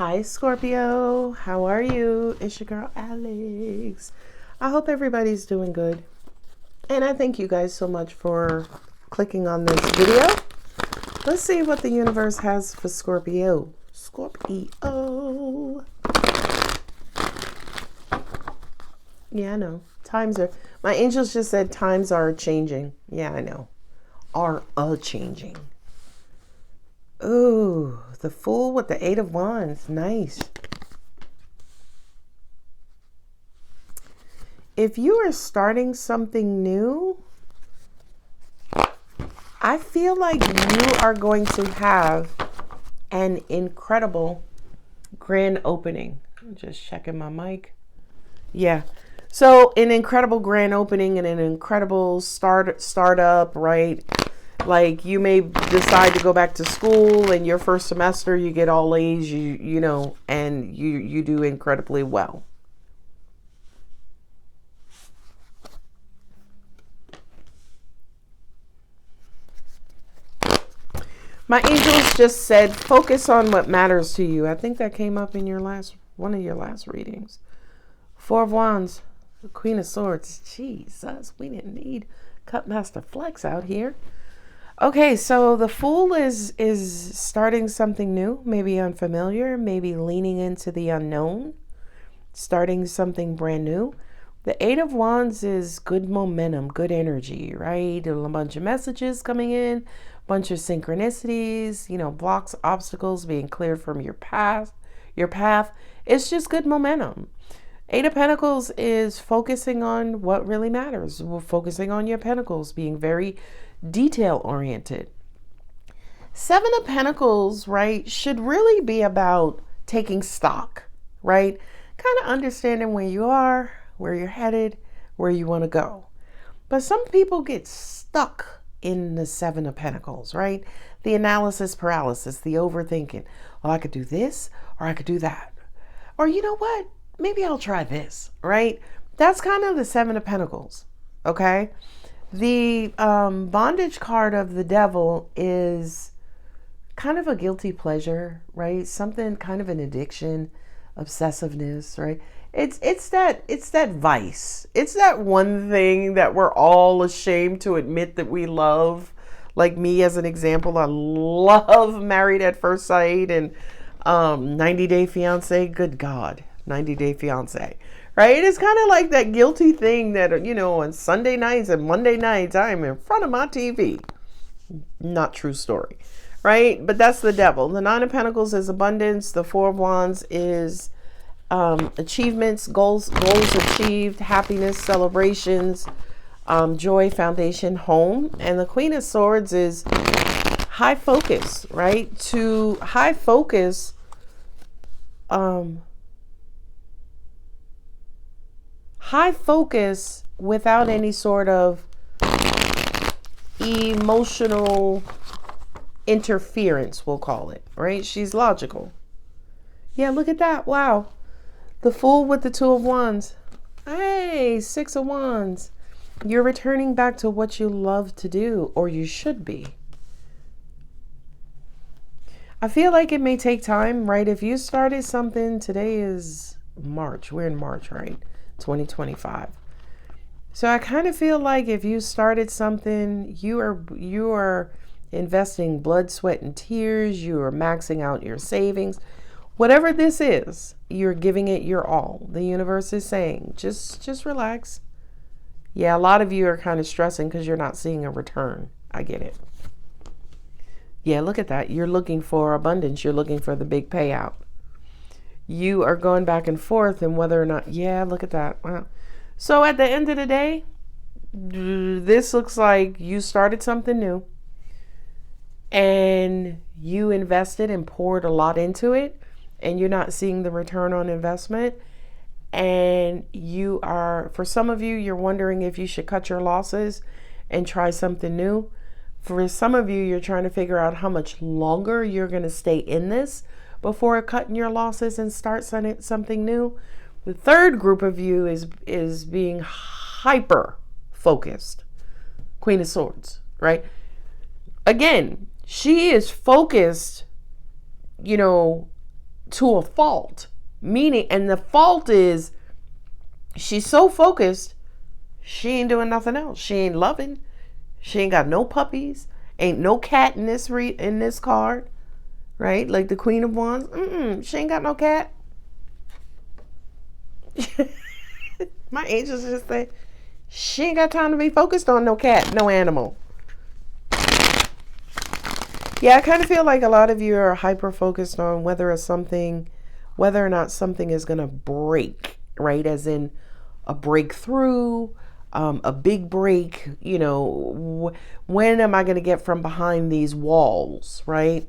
Hi, Scorpio. How are you? It's your girl, Alex. I hope everybody's doing good. And I thank you guys so much for clicking on this video. Let's see what the universe has for Scorpio. Scorpio. Yeah, I know. My angels just said times are changing. Yeah, I know. Are a-changing. Ooh, the Fool with the Eight of Wands. Nice. If you are starting something new, I feel like you are going to have an incredible grand opening. I'm just checking my mic. Yeah. So an incredible grand opening and an incredible startup, right? Like you may decide to go back to school and your first semester you get all A's, you know, and you do incredibly well. My angels just said focus on what matters to you. I think that came up in one of your last readings. Four of Wands, the Queen of Swords. Jesus, we didn't need Cutmaster Flex out here. Okay, so the Fool is starting something new, maybe unfamiliar, maybe leaning into the unknown, starting something brand new. The Eight of Wands is good momentum, good energy, right? A bunch of messages coming in, bunch of synchronicities, blocks, obstacles being cleared from your path. It's just good momentum. Eight of Pentacles is focusing on what really matters. We're focusing on your pentacles, being very detail oriented. Seven of Pentacles, right, should really be about taking stock, right? Kind of understanding where you are, where you're headed, where you want to go. But some people get stuck in the Seven of Pentacles, right? The analysis paralysis, the overthinking. Oh, I could do this or I could do that. Or you know what? Maybe I'll try this, right? That's kind of the Seven of Pentacles, okay? The bondage card of the Devil is kind of a guilty pleasure, right? Something kind of an addiction, obsessiveness, right? It's that vice. It's that one thing that we're all ashamed to admit that we love. Like me as an example, I love Married at First Sight and 90 Day Fiance. Good God, 90 Day Fiance. Right? It's kind of like that guilty thing that, on Sunday nights and Monday nights, I'm in front of my TV. Not true story. Right? But that's the Devil. The Nine of Pentacles is abundance. The Four of Wands is achievements, goals achieved, happiness, celebrations, joy, foundation, home. And the Queen of Swords is high focus, right? To high focus, high focus without any sort of emotional interference, we'll call it, right? She's logical. Yeah, look at that. Wow. The Fool with the Two of Wands. Hey, Six of Wands. You're returning back to what you love to do, or you should be. I feel like it may take time, right? If you started something, today is March. We're in March, right? 2025. So I kind of feel like if you started something, you are investing blood, sweat, and tears. You are maxing out your savings. Whatever this is, you're giving it your all. The universe is saying, just relax. Yeah, a lot of you are kind of stressing because you're not seeing a return. I get it. Yeah, look at that. You're looking for abundance. You're looking for the big payout. You are going back and forth and whether or not, yeah, look at that. Wow. So at the end of the day, this looks like you started something new and you invested and poured a lot into it and you're not seeing the return on investment. And for some of you, you're wondering if you should cut your losses and try something new. For some of you, you're trying to figure out how much longer you're going to stay in this before cutting your losses and start something new. The third group of you is being hyper-focused. Queen of Swords, right? Again, she is focused, to a fault. Meaning, and the fault is she's so focused, she ain't doing nothing else. She ain't loving. She ain't got no puppies. Ain't no cat in this card, right? Like the Queen of Wands. She ain't got no cat. My angels just say she ain't got time to be focused on no cat, no animal. Yeah, I kind of feel like a lot of you are hyper focused on whether or not something is going to break, right? As in a breakthrough, a big break, when am I going to get from behind these walls, right?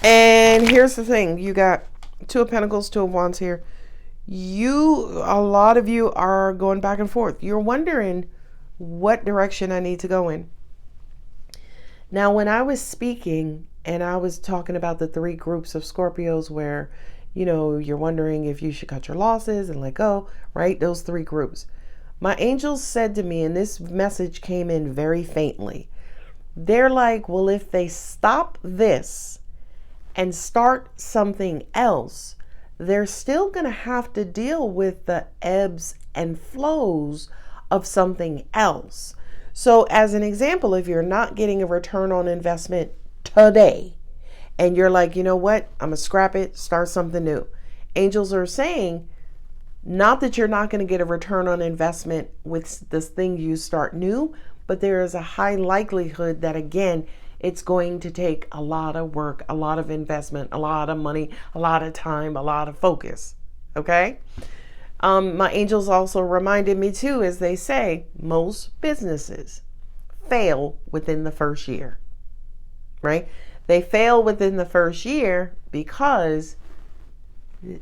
And here's the thing. You got Two of Pentacles, Two of Wands here. A lot of you are going back and forth. You're wondering what direction I need to go in. Now, when I was speaking and I was talking about the 3 groups of Scorpios where, you're wondering if you should cut your losses and let go, right? Those 3 groups. My angels said to me, and this message came in very faintly. They're like, well, if they stop this and start something else, they're still going to have to deal with the ebbs and flows of something else. So as an example, if you're not getting a return on investment today, and you're like, you know what, I'm going to scrap it, start something new. Angels are saying, not that you're not going to get a return on investment with this thing you start new, but there is a high likelihood that, again, it's going to take a lot of work, a lot of investment, a lot of money, a lot of time, a lot of focus. Okay? My angels also reminded me too, as they say, most businesses fail within the first year, right? They fail within the first year because,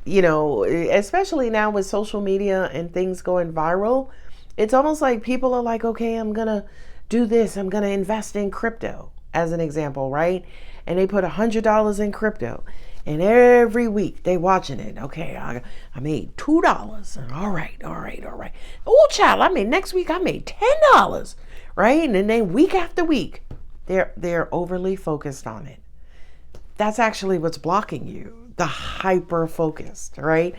especially now with social media and things going viral, it's almost like people are like, okay, I'm going to do this. I'm going to invest in crypto, as an example, right? And they put $100 in crypto. And every week they watching it. Okay, I made $2. All right. Oh, child, next week I made $10, right? And then week after week, they're overly focused on it. That's actually what's blocking you, the hyper-focused, right?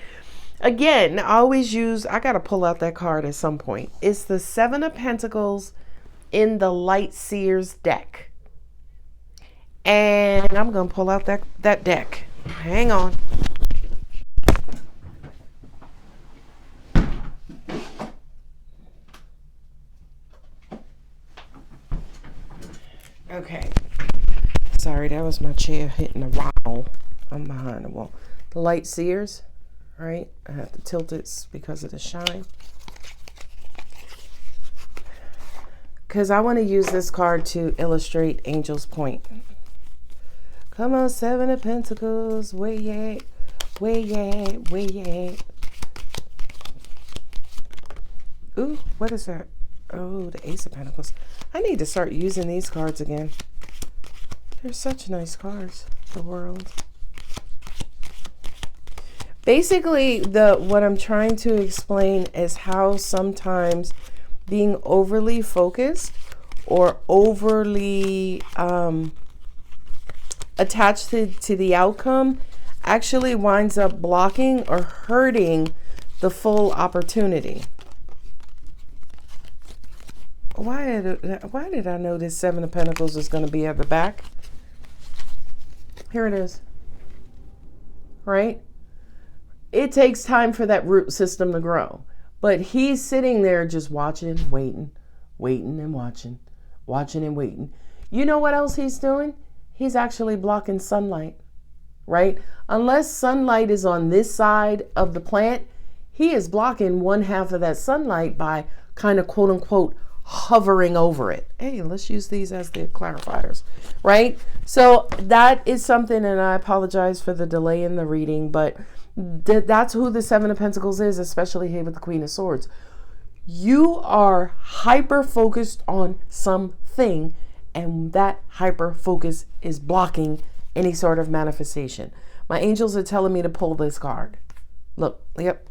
Again, I got to pull out that card at some point. It's the 7 of Pentacles in the Light Seers deck. And I'm going to pull out that deck. Hang on. Okay. Sorry, that was my chair hitting the wall. I'm behind the wall. The Light Seers, right? I have to tilt it because of the shine. Because I want to use this card to illustrate Angel's point. Come on, 7 of Pentacles, where you at? Where you at? Where you at? Ooh, what is that? Oh, the Ace of Pentacles. I need to start using these cards again. They're such nice cards. The World. Basically, what I'm trying to explain is how sometimes being overly focused or overly attached to the outcome actually winds up blocking or hurting the full opportunity. Why did I know this 7 of Pentacles is going to be at the back? Here it is. Right? It takes time for that root system to grow. But he's sitting there just watching, waiting and watching and waiting. You know what else he's doing? He's actually blocking sunlight, right? Unless sunlight is on this side of the plant, he is blocking one half of that sunlight by kind of quote unquote hovering over it. Hey, let's use these as the clarifiers, right? So that is something, and I apologize for the delay in the reading, but that's who the 7 of Pentacles is, especially here with the Queen of Swords. You are hyper focused on something, and that hyper focus is blocking any sort of manifestation. My angels are telling me to pull this card. Look, yep.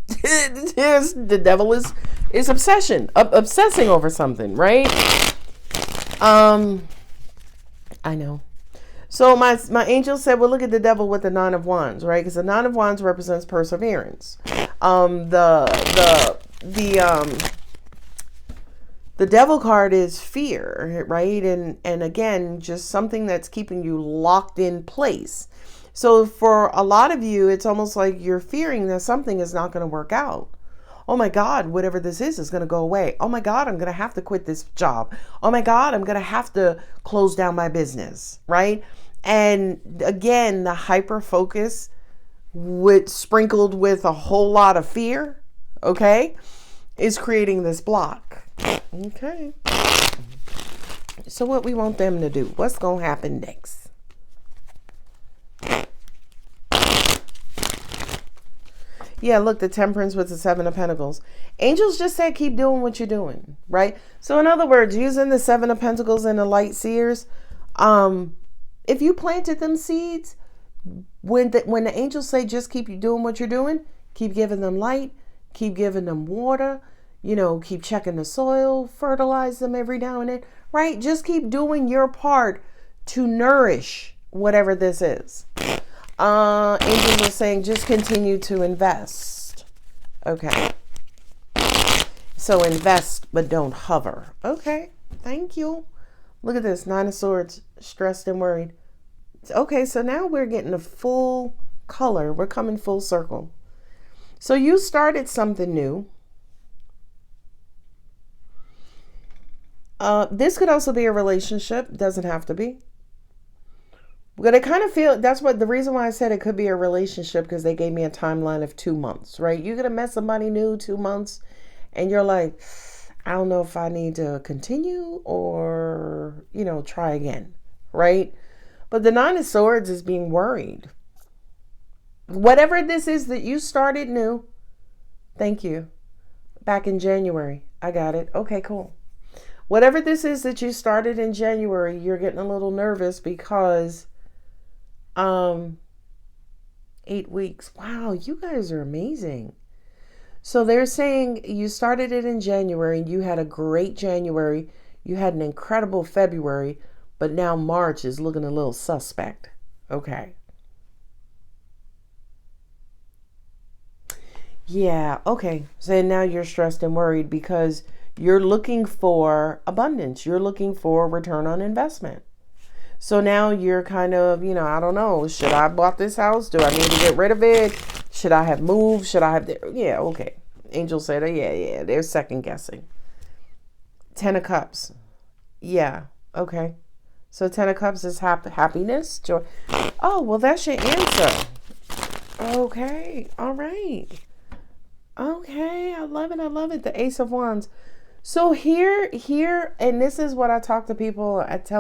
The devil is obsessing over something, right? I know. So my angel said, well, look at the devil with the Nine of Wands, right? Because the Nine of Wands represents perseverance. The devil card is fear, right? And again, just something that's keeping you locked in place. So for a lot of you, it's almost like you're fearing that something is not going to work out. Oh my God, whatever this is going to go away. Oh my God, I'm going to have to quit this job. Oh my God, I'm going to have to close down my business, right? And again, the hyper focus sprinkled with a whole lot of fear, okay, is creating this block. Okay. So what we want them to do? What's going to happen next? Yeah, look, the Temperance with the Seven of Pentacles. Angels just said keep doing what you're doing, right? So in other words, using the Seven of Pentacles and the Light Seers, if you planted them seeds, when the angels say just keep doing what you're doing, keep giving them light, keep giving them water, keep checking the soil, fertilize them every now and then, right? Just keep doing your part to nourish whatever this is. Angels are saying just continue to invest. Okay. So invest, but don't hover. Okay. Thank you. Look at this. Nine of Swords, stressed and worried. Okay. So now we're getting a full color. We're coming full circle. So you started something new. This could also be a relationship. Doesn't have to be. But I kind of feel that's what the reason why I said it could be a relationship, because they gave me a timeline of 2 months, right? You're going to met somebody new 2 months and you're like, I don't know if I need to continue or, try again, right? But the Nine of Swords is being worried. Whatever this is that you started new, thank you. Back in January. I got it. Okay, cool. Whatever this is that you started in January, you're getting a little nervous because 8 weeks. Wow, you guys are amazing. So they're saying you started it in January and you had a great January. You had an incredible February, but now March is looking a little suspect. Okay. Yeah, okay. So now you're stressed and worried because you're looking for abundance. You're looking for return on investment. So now you're kind of, I don't know. Should I have bought this house? Do I need to get rid of it? Should I have moved? Should I have? Yeah, okay. Angel said, yeah. They're second guessing. 10 of Cups. Yeah, okay. So 10 of Cups is happiness, joy. Oh, well, that's your answer. Okay, all right. Okay, I love it. The Ace of Wands. So here, and this is what I tell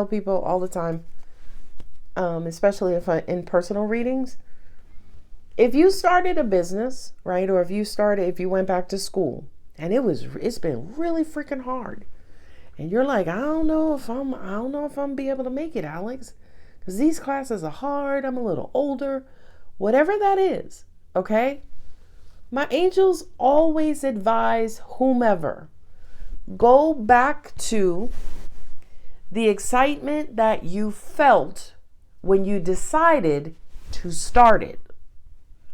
people all the time, especially in personal readings. If you started a business, right, or if you went back to school and it's been really freaking hard, and you're like, I don't know if I'm be able to make it, Alex, because these classes are hard. I'm a little older, whatever that is. Okay, my angels always advise whomever. Go back to the excitement that you felt when you decided to start it.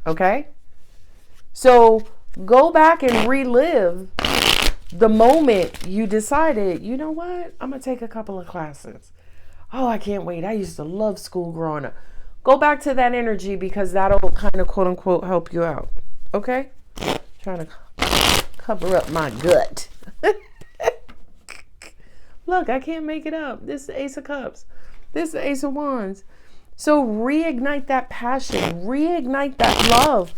Okay? So go back and relive the moment you decided, you know what? I'm going to take a couple of classes. Oh, I can't wait. I used to love school growing up. Go back to that energy because that'll kind of quote unquote help you out. Okay? Trying to cover up my gut. Look, I can't make it up. This is the Ace of Cups. This is the Ace of Wands. So reignite that passion. Reignite that love.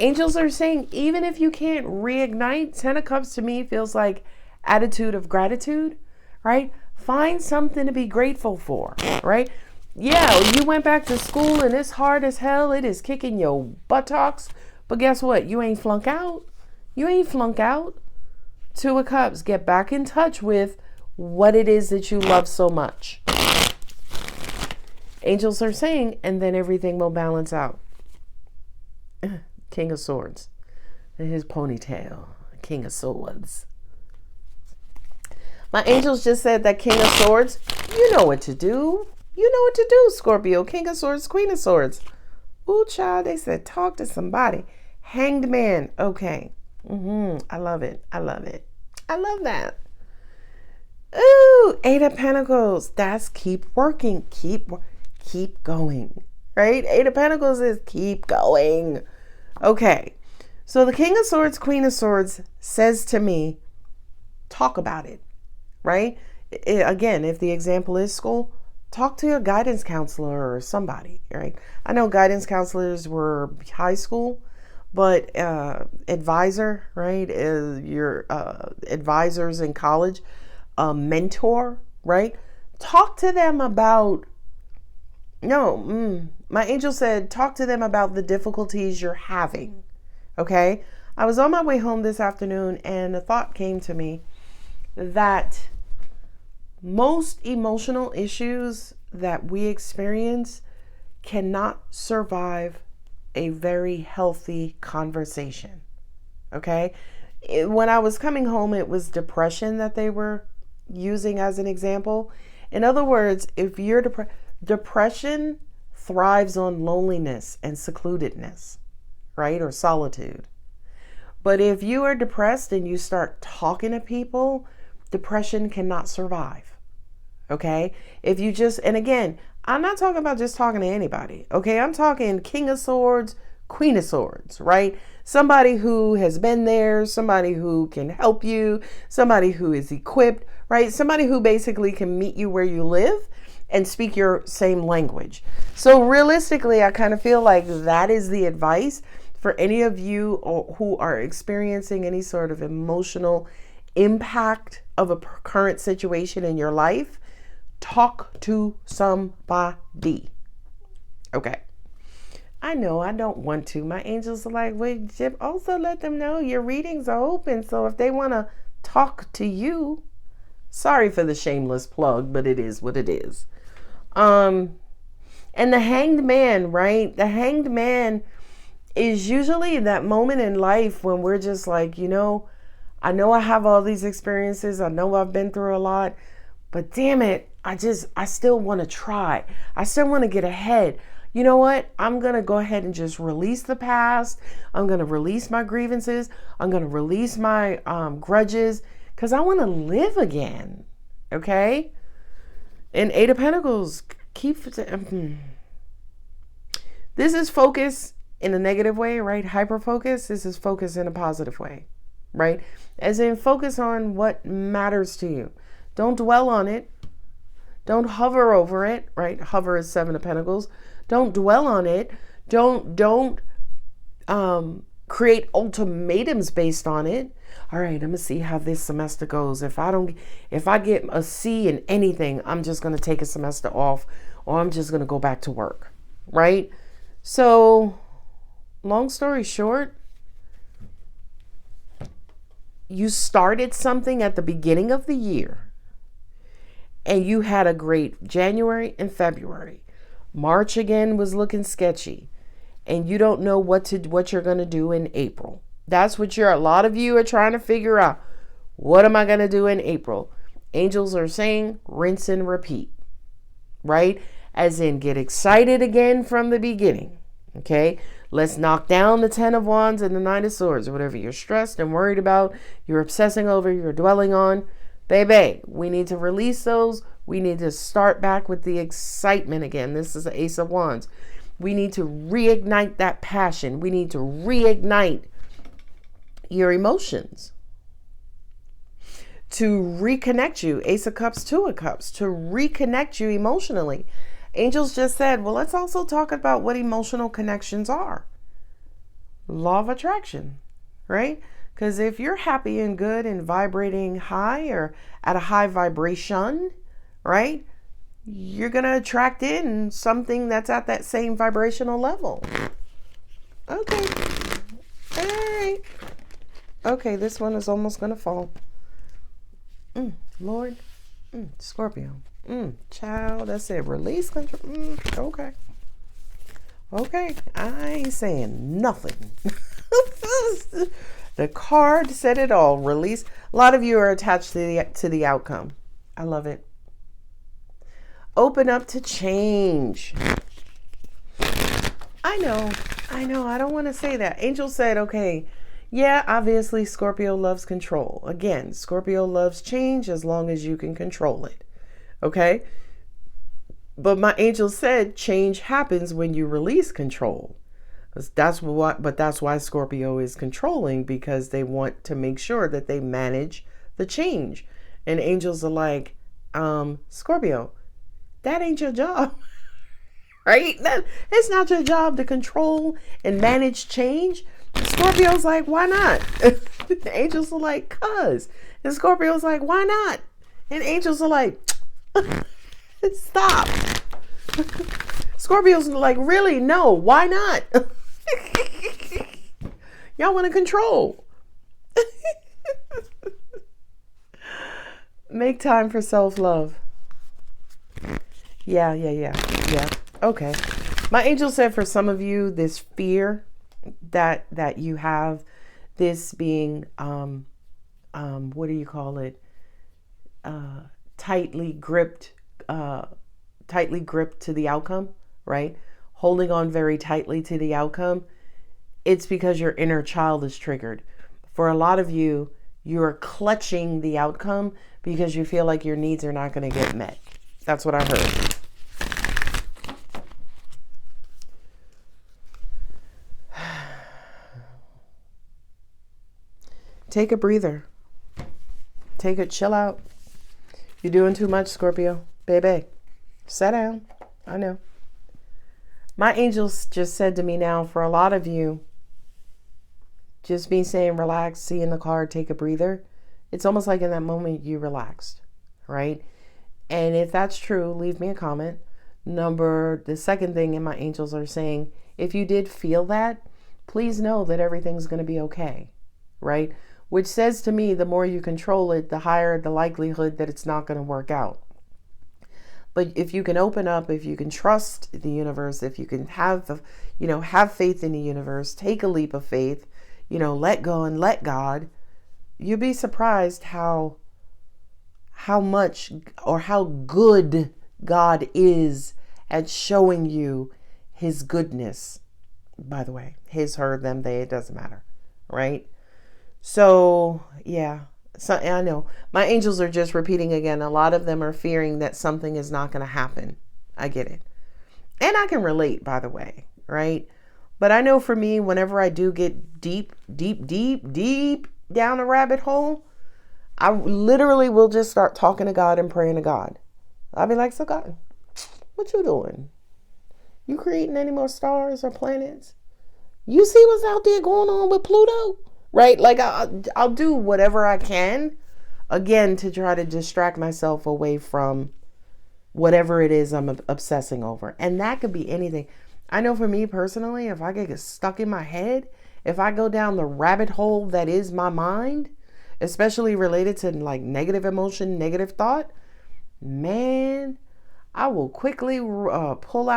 Angels are saying, even if you can't reignite, 10 of Cups to me feels like attitude of gratitude, right? Find something to be grateful for, right? Yeah, you went back to school and it's hard as hell. It is kicking your buttocks. But guess what? You ain't flunk out. You ain't flunk out. 2 of Cups. Get back in touch with what it is that you love so much. Angels are saying, and then everything will balance out. King of Swords. And his ponytail. King of Swords. My angels just said that King of Swords, you know what to do. You know what to do, Scorpio. King of Swords, Queen of Swords. Ooh, child, they said talk to somebody. Hanged Man. Okay. I love it. I love it. I love that. Ooh, Eight of Pentacles. That's keep working. Keep going. Right? Eight of Pentacles is keep going. Okay. So the King of Swords, Queen of Swords says to me, talk about it. Right? Again, if the example is school, talk to your guidance counselor or somebody, right? I know guidance counselors were high school, but advisor, right? Your advisors in college, mentor, right? Talk to them about, my angel said, talk to them about the difficulties you're having, okay? I was on my way home this afternoon and a thought came to me that most emotional issues that we experience cannot survive a very healthy conversation. Okay? When I was coming home, it was depression that they were using as an example. In other words, if you're depression thrives on loneliness and secludedness, right? Or solitude. But if you are depressed and you start talking to people, depression cannot survive. Okay. If you just, and again, I'm not talking about just talking to anybody. Okay. I'm talking King of Swords, Queen of Swords, right? Somebody who has been there, somebody who can help you, somebody who is equipped, right? Somebody who basically can meet you where you live and speak your same language. So realistically, I kind of feel like that is the advice for any of you who are experiencing any sort of emotional impact of a current situation in your life. Talk to somebody. Okay. I know I don't want to. My angels are like, wait, Jip, also let them know your readings are open. So if they want to talk to you, sorry for the shameless plug, but it is what it is. And the Hanged Man, right? The Hanged Man is usually that moment in life when we're just like, I know I have all these experiences. I know I've been through a lot, but damn it, I still want to try. I still want to get ahead. You know what? I'm going to go ahead and just release the past. I'm going to release my grievances. I'm going to release my grudges because I want to live again. Okay? And Eight of Pentacles, this is focus in a negative way, right? Hyper-focus. This is focus in a positive way, right? As in focus on what matters to you. Don't dwell on it. Don't hover over it, right? Hover is Seven of Pentacles. Don't dwell on it. Don't create ultimatums based on it. All right, I'm gonna see how this semester goes. If I get a C in anything, I'm just gonna take a semester off, or I'm just gonna go back to work, right? So, long story short, you started something at the beginning of the year. And you had a great January and February. March again was looking sketchy. And you don't know what you're going to do in April. That's what a lot of you are trying to figure out. What am I going to do in April? Angels are saying rinse and repeat. Right? As in get excited again from the beginning. Okay? Let's knock down the 10 of Wands and the 9 of Swords. Or whatever you're stressed and worried about, you're obsessing over, you're dwelling on. Baby, we need to release those. We need to start back with the excitement again. This is the Ace of Wands. We need to reignite that passion. We need to reignite your emotions. To reconnect you. Ace of Cups, Two of Cups. To reconnect you emotionally. Angels just said, well, let's also talk about what emotional connections are. Law of attraction, right? Because if you're happy and good and vibrating high or at a high vibration, right, you're going to attract in something that's at that same vibrational level. Okay. All right. Okay, this one is almost going to fall. Lord. Scorpio. Child, that's it. Release control. Okay. Okay. I ain't saying nothing. The card said it all. Release. A lot of you are attached to the outcome. I love it. Open up to change. I know. I don't want to say that. Angel said, okay, yeah, obviously Scorpio loves control. Again, Scorpio loves change as long as you can control it. Okay? But my angel said change happens when you release control. That's why Scorpio is controlling, because they want to make sure that they manage the change. And angels are like, Scorpio, that ain't your job. Right? It's not your job to control and manage change. Scorpio's like, why not? The angels are like, cuz. And Scorpio's like, why not? And angels are like, stop. Scorpio's like, really? No, why not? Y'all want to control. Make time for self-love. Yeah. Okay. My angel said for some of you, this fear that you have, this being, what do you call it? Tightly gripped to the outcome, right? Holding on very tightly to the outcome. It's because your inner child is triggered. For a lot of you, you're clutching the outcome because you feel like your needs are not going to get met. That's what I heard. Take a breather. Chill out. You're doing too much, Scorpio. Baby, sit down. I know. My angels just said to me now, for a lot of you, just me saying relax, seeing the card, take a breather. It's almost like in that moment you relaxed, right? And if that's true, leave me a comment. The second thing, and my angels are saying, if you did feel that, please know that everything's going to be okay, right? Which says to me, the more you control it, the higher the likelihood that it's not going to work out. But if you can open up, if you can trust the universe, if you can have faith in the universe, take a leap of faith, let go and let God, you'll be surprised how much or how good God is at showing you his goodness. By the way, his, her, them, they, it doesn't matter, right? So, yeah. So I know my angels are just repeating again. A lot of them are fearing that something is not going to happen. I get it. And I can relate, by the way, right? But I know for me, whenever I do get deep down a rabbit hole, I literally will just start talking to God and praying to God. I'll be like, so God, what you doing? You creating any more stars or planets? You see what's out there going on with Pluto? Right? Like I'll do whatever I can, again, to try to distract myself away from whatever it is I'm obsessing over. And that could be anything. I know for me personally, if I get stuck in my head, if I go down the rabbit hole that is my mind, especially related to like negative emotion, negative thought, man, I will quickly pull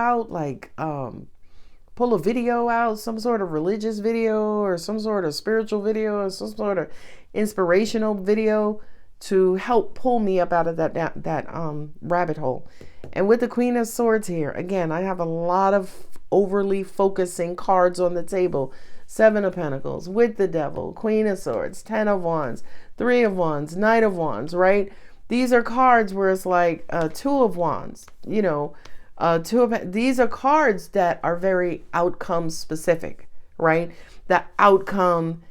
a video out, some sort of religious video or some sort of spiritual video or some sort of inspirational video to help pull me up out of that rabbit hole. And with the Queen of Swords here, again, I have a lot of overly focusing cards on the table. 7 of Pentacles, with the Devil, Queen of Swords, 10 of Wands, 3 of Wands, Knight of Wands, right? These are cards where it's like 2 of Wands, these are cards that are very outcome specific, right? The outcome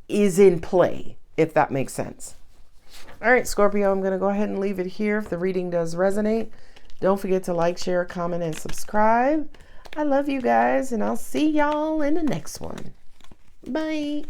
is in play, if that makes sense. All right, Scorpio, I'm going to go ahead and leave it here. If the reading does resonate, don't forget to like, share, comment, and subscribe. I love you guys, and I'll see y'all in the next one. Bye.